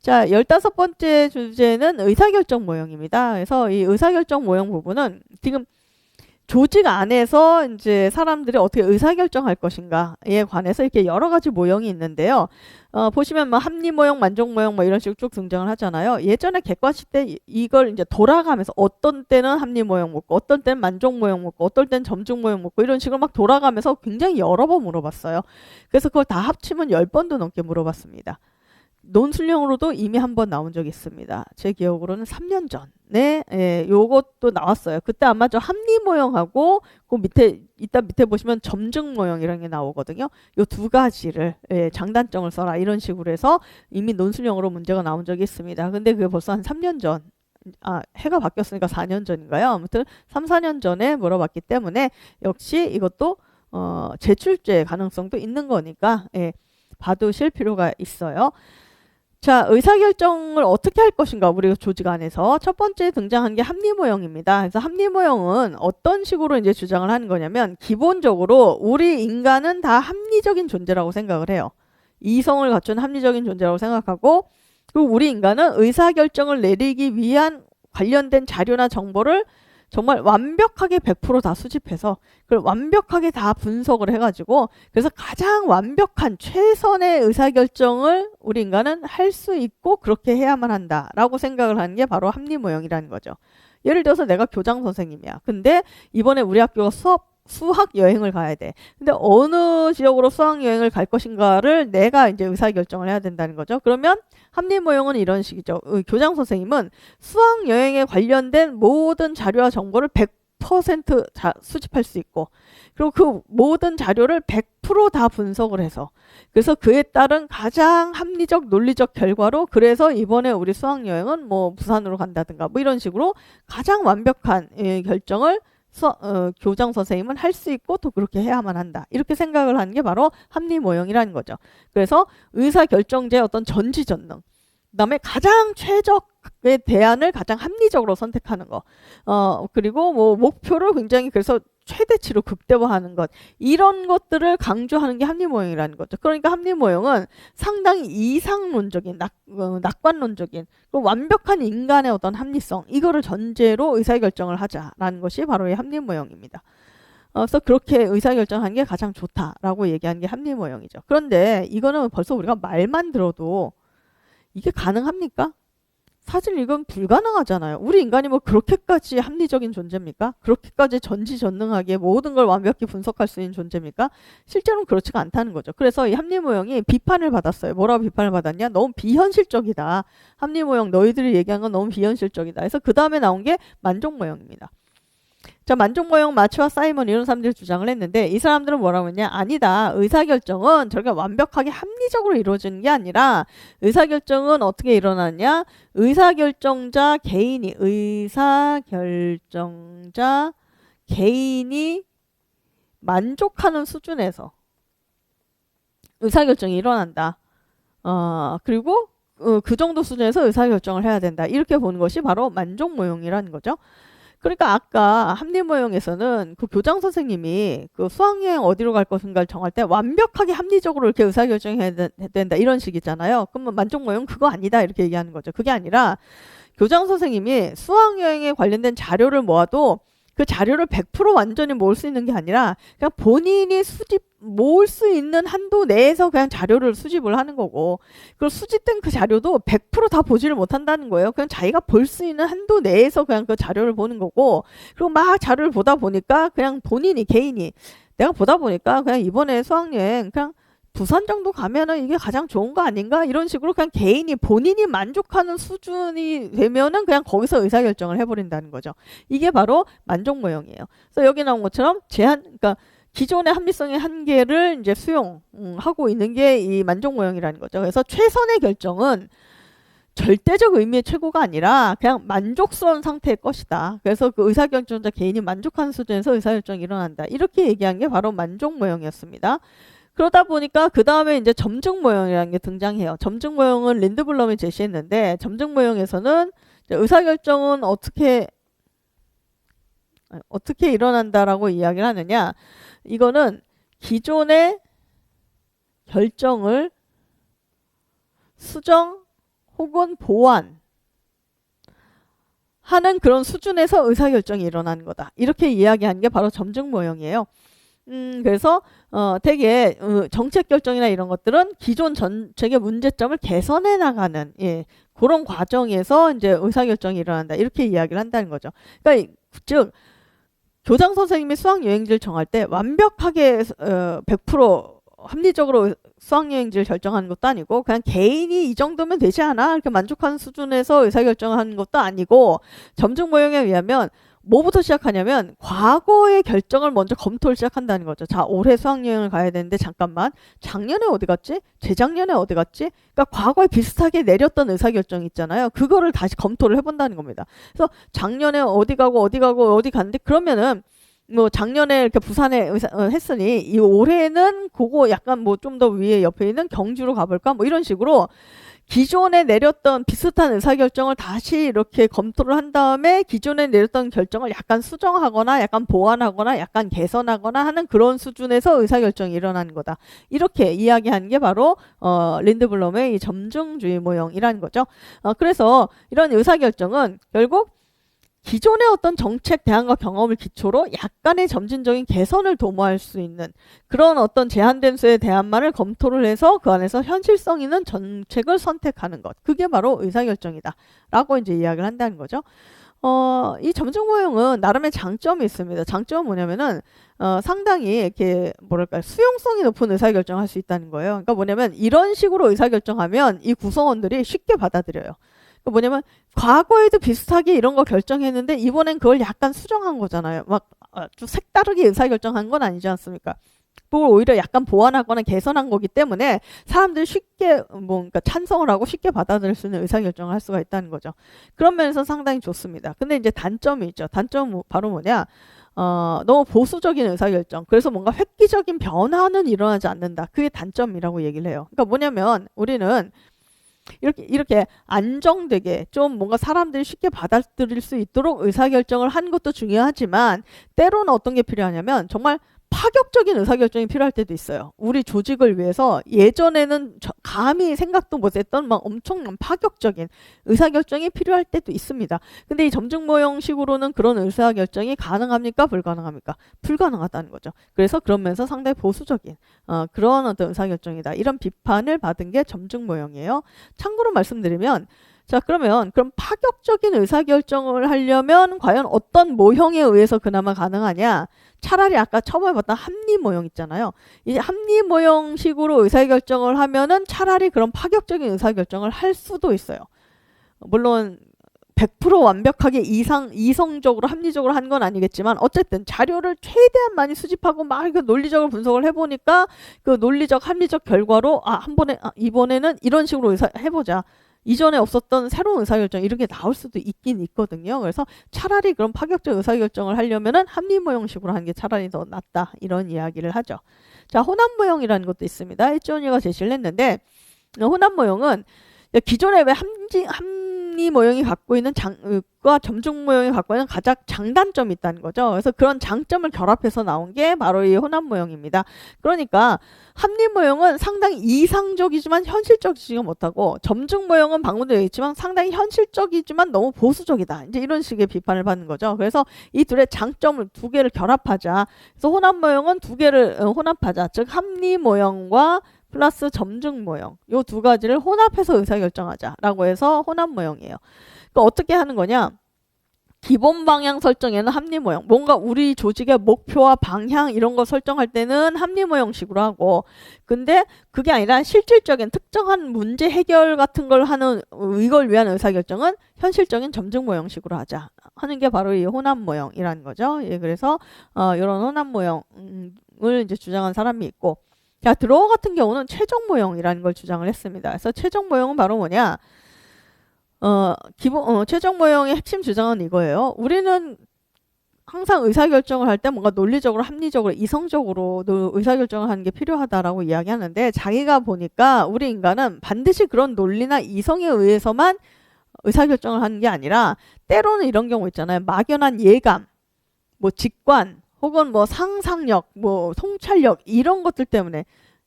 자, 15번째 주제는 의사결정 모형입니다. 그래서 이 의사결정 모형 부분은 지금 조직 안에서 이제 사람들이 어떻게 의사결정할 것인가에 관해서 이렇게 여러 가지 모형이 있는데요. 보시면 뭐 합리 모형, 만족 모형 뭐 이런 식으로 쭉 등장을 하잖아요. 예전에 객관식 때 이걸 이제 돌아가면서 어떤 때는 합리 모형 묻고 어떤 때는 만족 모형 묻고 어떨 때는 점증 모형 묻고 이런 식으로 막 돌아가면서 굉장히 여러 번 물어봤어요. 그래서 그걸 다 합치면 10번도 넘게 물어봤습니다. 논술형으로도 이미 한 번 나온 적이 있습니다. 제 기억으로는 3년 전에 요것도 나왔어요. 그때 아마 저 합리 모형하고 그 밑에 이따 밑에 보시면 점증 모형이라는 게 나오거든요. 요 두 가지를 장단점을 써라 이런 식으로 해서 이미 논술형으로 문제가 나온 적이 있습니다. 근데 그게 벌써 한 3년 전 해가 바뀌었으니까 4년 전인가요? 아무튼 3, 4년 전에 물어봤기 때문에 역시 이것도 제출제 가능성도 있는 거니까 봐두실 필요가 있어요. 자, 의사결정을 어떻게 할 것인가 우리 조직 안에서 첫 번째 등장한 게 합리 모형입니다. 그래서 합리 모형은 어떤 식으로 이제 주장을 하는 거냐면 기본적으로 우리 인간은 다 합리적인 존재라고 생각을 해요. 이성을 갖춘 합리적인 존재라고 생각하고 그리고 우리 인간은 의사결정을 내리기 위한 관련된 자료나 정보를 정말 완벽하게 100%다 수집해서 그걸 완벽하게 다 분석을 해가지고 그래서 가장 완벽한 최선의 의사결정을 우리 인간은 할 수 있고 그렇게 해야만 한다라고 생각을 하는 게 바로 합리 모형이라는 거죠. 예를 들어서 내가 교장 선생님이야. 근데 이번에 우리 학교가 수학 여행을 가야 돼. 근데 어느 지역으로 수학 여행을 갈 것인가를 내가 이제 의사결정을 해야 된다는 거죠. 그러면 합리 모형은 이런 식이죠. 교장 선생님은 수학 여행에 관련된 모든 자료와 정보를 100% 수집할 수 있고 그리고 그 모든 자료를 100%다 분석을 해서 그래서 그에 따른 가장 합리적 논리적 결과로 그래서 이번에 우리 수학 여행은 뭐 부산으로 간다든가 뭐 이런 식으로 가장 완벽한 결정을 교장 선생님은 할 수 있고 또 그렇게 해야만 한다. 이렇게 생각을 하는 게 바로 합리 모형이라는 거죠. 그래서 의사결정제의 어떤 전지전능. 그다음에 가장 최적의 대안을 가장 합리적으로 선택하는 거. 그리고 뭐 목표를 굉장히 그래서 최대치로 극대화하는 것. 이런 것들을 강조하는 게 합리 모형이라는 거죠. 그러니까 합리 모형은 상당히 이상론적인, 낙관론적인, 완벽한 인간의 어떤 합리성, 이거를 전제로 의사결정을 하자라는 것이 바로 이 합리 모형입니다. 그래서 그렇게 의사결정하는 게 가장 좋다라고 얘기하는 게 합리 모형이죠. 그런데 이거는 벌써 우리가 말만 들어도 이게 가능합니까? 사실 이건 불가능하잖아요. 우리 인간이 뭐 그렇게까지 합리적인 존재입니까? 그렇게까지 전지전능하게 모든 걸 완벽히 분석할 수 있는 존재입니까? 실제로는 그렇지가 않다는 거죠. 그래서 이 합리 모형이 비판을 받았어요. 뭐라고 비판을 받았냐? 너무 비현실적이다. 합리 모형 너희들이 얘기한 건 너무 비현실적이다. 그래서 그 다음에 나온 게 만족 모형입니다. 자, 만족 모형 마츠와 사이먼 이런 사람들이 주장을 했는데 이 사람들은 뭐라고 했냐? 아니다. 의사결정은 저렇게 완벽하게 합리적으로 이루어지는 게 아니라 의사결정은 어떻게 일어나냐? 의사결정자 개인이 만족하는 수준에서 의사결정이 일어난다. 그리고 그 정도 수준에서 의사결정을 해야 된다. 이렇게 보는 것이 바로 만족 모형이라는 거죠. 그러니까 아까 합리 모형에서는 그 교장 선생님이 그 수학여행 어디로 갈 것인가를 정할 때 완벽하게 합리적으로 이렇게 의사결정해야 된다 이런 식이잖아요. 그러면 만족 모형 그거 아니다 이렇게 얘기하는 거죠. 그게 아니라 교장 선생님이 수학여행에 관련된 자료를 모아도 그 자료를 100% 완전히 모을 수 있는 게 아니라 그냥 본인이 모을 수 있는 한도 내에서 그냥 자료를 수집을 하는 거고 그리고 수집된 그 자료도 100%다 보지를 못한다는 거예요. 그냥 자기가 볼 수 있는 한도 내에서 그냥 그 자료를 보는 거고 그리고 막 자료를 보다 보니까 그냥 개인이 내가 보다 보니까 그냥 이번에 수학여행 그냥 부산 정도 가면은 이게 가장 좋은 거 아닌가? 이런 식으로 그냥 본인이 만족하는 수준이 되면은 그냥 거기서 의사결정을 해버린다는 거죠. 이게 바로 만족 모형이에요. 그래서 여기 나온 것처럼 그러니까 기존의 합리성의 한계를 이제 수용하고 있는 게 이 만족 모형이라는 거죠. 그래서 최선의 결정은 절대적 의미의 최고가 아니라 그냥 만족스러운 상태의 것이다. 그래서 그 의사결정자 개인이 만족하는 수준에서 의사결정이 일어난다. 이렇게 얘기한 게 바로 만족 모형이었습니다. 그러다 보니까 그 다음에 이제 점증 모형이라는 게 등장해요. 점증 모형은 린드블럼이 제시했는데 점증 모형에서는 의사결정은 어떻게 일어난다라고 이야기를 하느냐. 이거는 기존의 결정을 수정 혹은 보완 하는 그런 수준에서 의사결정이 일어나는 거다. 이렇게 이야기하는 게 바로 점증 모형이에요. 그래서 되게 정책 결정이나 이런 것들은 기존 정책의 문제점을 개선해 나가는 그런 과정에서 이제 의사결정이 일어난다. 이렇게 이야기를 한다는 거죠. 그러니까 즉 교장 선생님이 수학여행지를 정할 때 완벽하게 100% 합리적으로 수학여행지를 결정하는 것도 아니고 그냥 개인이 이 정도면 되지 않아? 이렇게 만족하는 수준에서 의사결정을 하는 것도 아니고 점증 모형에 의하면 뭐부터 시작하냐면 과거의 결정을 먼저 검토를 시작한다는 거죠. 자, 올해 수학여행을 가야 되는데 잠깐만 작년에 어디 갔지? 재작년에 어디 갔지? 그러니까 과거에 비슷하게 내렸던 의사결정이 있잖아요. 그거를 다시 검토를 해본다는 겁니다. 그래서 작년에 어디 가고 어디 갔는데 그러면은 뭐 작년에 이렇게 부산에 했으니 이 올해는 그거 약간 뭐 좀 더 위에 옆에 있는 경주로 가볼까? 뭐 이런 식으로 기존에 내렸던 비슷한 의사결정을 다시 이렇게 검토를 한 다음에 기존에 내렸던 결정을 약간 수정하거나 약간 보완하거나 약간 개선하거나 하는 그런 수준에서 의사결정이 일어나는 거다. 이렇게 이야기하는 게 바로 린드블럼의 이 점증주의 모형이라는 거죠. 그래서 이런 의사결정은 결국 기존의 어떤 정책 대안과 경험을 기초로 약간의 점진적인 개선을 도모할 수 있는 그런 어떤 제한된 수의 대안만을 검토를 해서 그 안에서 현실성 있는 정책을 선택하는 것. 그게 바로 의사결정이다. 라고 이제 이야기를 한다는 거죠. 이 점증 모형은 나름의 장점이 있습니다. 장점은 뭐냐면은 상당히 이렇게 뭐랄까 수용성이 높은 의사결정을 할 수 있다는 거예요. 그러니까 뭐냐면 이런 식으로 의사결정하면 이 구성원들이 쉽게 받아들여요. 뭐냐면 과거에도 비슷하게 이런 거 결정했는데 이번엔 그걸 약간 수정한 거잖아요. 막 좀 색다르게 의사결정한 건 아니지 않습니까? 그걸 오히려 약간 보완하거나 개선한 거기 때문에 사람들이 쉽게 그러니까 찬성을 하고 쉽게 받아들일 수 있는 의사결정을 할 수가 있다는 거죠. 그런 면에서 상당히 좋습니다. 근데 이제 단점이 있죠. 단점은 바로 뭐냐? 너무 보수적인 의사결정. 그래서 뭔가 획기적인 변화는 일어나지 않는다. 그게 단점이라고 얘기를 해요. 그러니까 뭐냐면 우리는 이렇게 안정되게 좀 뭔가 사람들이 쉽게 받아들일 수 있도록 의사결정을 하는 것도 중요하지만 때로는 어떤 게 필요하냐면 정말 파격적인 의사결정이 필요할 때도 있어요. 우리 조직을 위해서 예전에는 감히 생각도 못했던 막 엄청난 파격적인 의사결정이 필요할 때도 있습니다. 근데 이 점증 모형식으로는 그런 의사결정이 가능합니까? 불가능합니까? 불가능하다는 거죠. 그래서 그러면서 상당히 보수적인 그런 어떤 의사결정이다. 이런 비판을 받은 게 점증 모형이에요. 참고로 말씀드리면 자, 그럼 파격적인 의사결정을 하려면 과연 어떤 모형에 의해서 그나마 가능하냐? 차라리 아까 처음에 봤던 합리 모형 있잖아요. 이 합리 모형식으로 의사결정을 하면은 차라리 그런 파격적인 의사결정을 할 수도 있어요. 물론 100% 완벽하게 이성적으로 합리적으로 한 건 아니겠지만 어쨌든 자료를 최대한 많이 수집하고 막 논리적으로 분석을 해보니까 그 논리적 합리적 결과로 이번에는 이런 식으로 해보자. 이전에 없었던 새로운 의사결정 이런 게 나올 수도 있긴 있거든요. 그래서 차라리 그런 파격적 의사결정을 하려면은 합리 모형식으로 하는 게 차라리 더 낫다. 이런 이야기를 하죠. 자, 혼합 모형이라는 것도 있습니다. 일전이가 제시를 했는데 혼합 모형은 기존에 왜 합리 모형이 갖고 있는 점증 모형이 갖고 있는 가장 장단점이 있다는 거죠. 그래서 그런 장점을 결합해서 나온 게 바로 이 혼합 모형입니다. 그러니까 합리 모형은 상당히 이상적이지만 현실적이지 못하고 점증 모형은 방금도 얘기했지만 상당히 현실적이지만 너무 보수적이다. 이제 이런 식의 비판을 받는 거죠. 그래서 이 둘의 장점을 두 개를 결합하자. 그래서 혼합 모형은 두 개를 혼합하자. 즉 합리 모형과 플러스 점증 모형 요 두 가지를 혼합해서 의사결정하자라고 해서 혼합 모형이에요. 그러니까 어떻게 하는 거냐? 기본 방향 설정에는 합리 모형, 뭔가 우리 조직의 목표와 방향 이런 거 설정할 때는 합리 모형식으로 하고, 근데 그게 아니라 실질적인 특정한 문제 해결 같은 걸 하는 이걸 위한 의사결정은 현실적인 점증 모형식으로 하자 하는 게 바로 이 혼합 모형이라는 거죠. 그래서 이런 혼합 모형을 이제 주장한 사람이 있고. 자, 드로어 같은 경우는 최적 모형이라는 걸 주장을 했습니다. 그래서 최적 모형은 바로 뭐냐? 최적 모형의 핵심 주장은 이거예요. 우리는 항상 의사결정을 할 때 뭔가 논리적으로, 합리적으로, 이성적으로 의사결정을 하는 게 필요하다라고 이야기하는데 자기가 보니까 우리 인간은 반드시 그런 논리나 이성에 의해서만 의사결정을 하는 게 아니라 때로는 이런 경우 있잖아요. 막연한 예감, 뭐 직관, 혹은 뭐 상상력, 뭐 통찰력 이런 것들 때문에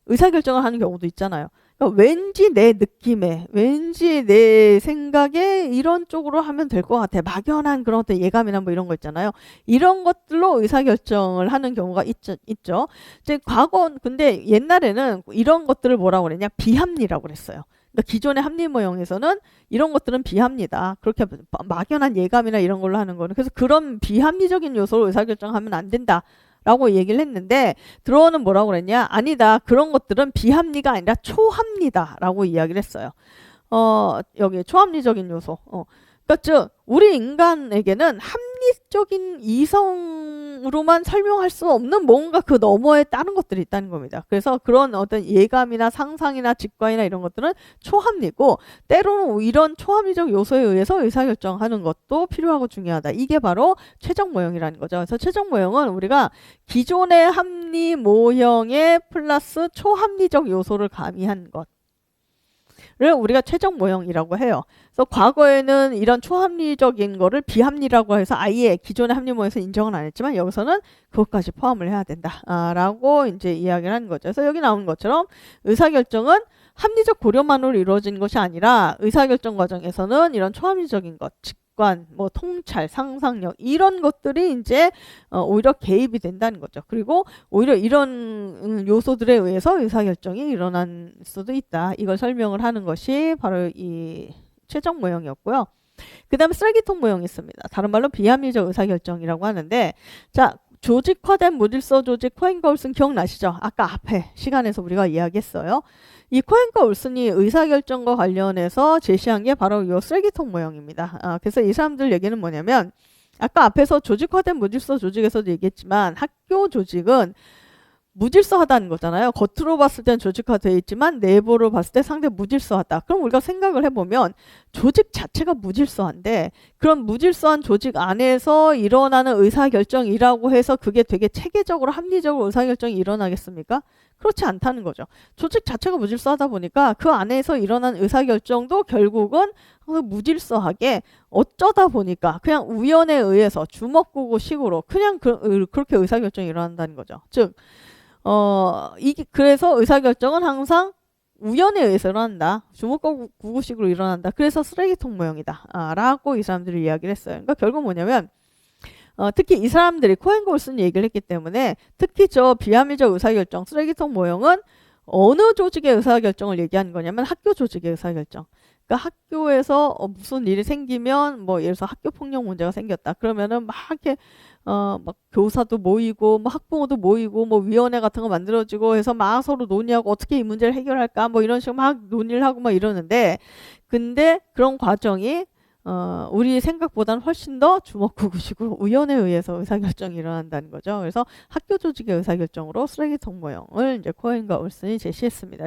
의사결정을 하는 경우도 있잖아요. 그러니까 왠지 내 느낌에, 왠지 내 생각에 이런 쪽으로 하면 될 것 같아. 막연한 그런 어떤 예감이나 뭐 이런 거 있잖아요. 이런 것들로 의사결정을 하는 경우가 있죠. 이제 근데 옛날에는 이런 것들을 뭐라고 그랬냐? 비합리라고 그랬어요. 그러니까 기존의 합리 모형에서는 이런 것들은 비합리다. 그렇게 막연한 예감이나 이런 걸로 하는 거는. 그래서 그런 비합리적인 요소로 의사결정하면 안 된다. 라고 얘기를 했는데 드로어는 뭐라고 그랬냐? 아니다. 그런 것들은 비합리가 아니라 초합리다. 라고 이야기를 했어요. 여기 초합리적인 요소. 그러니까 즉 우리 인간에게는 합리적인 이성으로만 설명할 수 없는 뭔가 그 너머에 다른 것들이 있다는 겁니다. 그래서 그런 어떤 예감이나 상상이나 직관이나 이런 것들은 초합리고 때로는 이런 초합리적 요소에 의해서 의사결정하는 것도 필요하고 중요하다. 이게 바로 최적 모형이라는 거죠. 그래서 최적 모형은 우리가 기존의 합리 모형에 플러스 초합리적 요소를 가미한 것. 를 우리가 최적 모형이라고 해요. 그래서 과거에는 이런 초합리적인 거를 비합리라고 해서 아예 기존의 합리 모형에서 인정은 안 했지만 여기서는 그것까지 포함을 해야 된다. 라고 이제 이야기를 하는 거죠. 그래서 여기 나오는 것처럼 의사결정은 합리적 고려만으로 이루어진 것이 아니라 의사결정 과정에서는 이런 초합리적인 것, 직관, 뭐 통찰, 상상력 이런 것들이 이제 오히려 개입이 된다는 거죠. 그리고 오히려 이런 요소들에 의해서 의사결정이 일어날 수도 있다. 이걸 설명을 하는 것이 바로 이 최적 모형이었고요. 그 다음에 쓰레기통 모형이 있습니다. 다른 말로 비합리적 의사결정이라고 하는데 자 조직화된 무질서 조직 코헨과 올슨 기억나시죠? 아까 앞에 시간에서 우리가 이야기했어요. 이 코헨과 올슨이 의사결정과 관련해서 제시한 게 바로 이 쓰레기통 모형입니다. 그래서 이 사람들 얘기는 뭐냐면 아까 앞에서 조직화된 무질서 조직에서도 얘기했지만 학교 조직은 무질서하다는 거잖아요. 겉으로 봤을 땐 조직화되어 있지만 내부로 봤을 때 상당히 무질서하다. 그럼 우리가 생각을 해보면 조직 자체가 무질서한데 그런 무질서한 조직 안에서 일어나는 의사결정이라고 해서 그게 되게 체계적으로 합리적으로 의사결정이 일어나겠습니까? 그렇지 않다는 거죠. 조직 자체가 무질서하다 보니까 그 안에서 일어난 의사결정도 결국은 무질서하게 어쩌다 보니까 그냥 우연에 의해서 주먹구구식으로 그냥 그렇게 의사결정이 일어난다는 거죠. 즉 그래서 의사결정은 항상 우연에 의해서 일어난다. 주먹구구식으로 일어난다. 그래서 쓰레기통 모형이다. 라고 이 사람들이 이야기를 했어요. 그러니까 결국 뭐냐면 특히 이 사람들이 코헨과 올슨 얘기를 했기 때문에 특히 저 비합리적 의사결정, 쓰레기통 모형은 어느 조직의 의사결정을 얘기하는 거냐면 학교 조직의 의사결정. 그러니까 학교에서 무슨 일이 생기면 뭐 예를 들어서 학교 폭력 문제가 생겼다. 그러면은 막 이렇게 막 교사도 모이고 뭐 학부모도 모이고 뭐 위원회 같은 거 만들어지고 해서 막 서로 논의하고 어떻게 이 문제를 해결할까 뭐 이런 식으로 막 논의를 하고 막 이러는데 근데 그런 과정이 우리 생각보다는 훨씬 더 주먹구구식으로 우연에 의해서 의사결정이 일어난다는 거죠. 그래서 학교 조직의 의사결정으로 쓰레기통 모형을 이제 코헨과 올슨이 제시했습니다.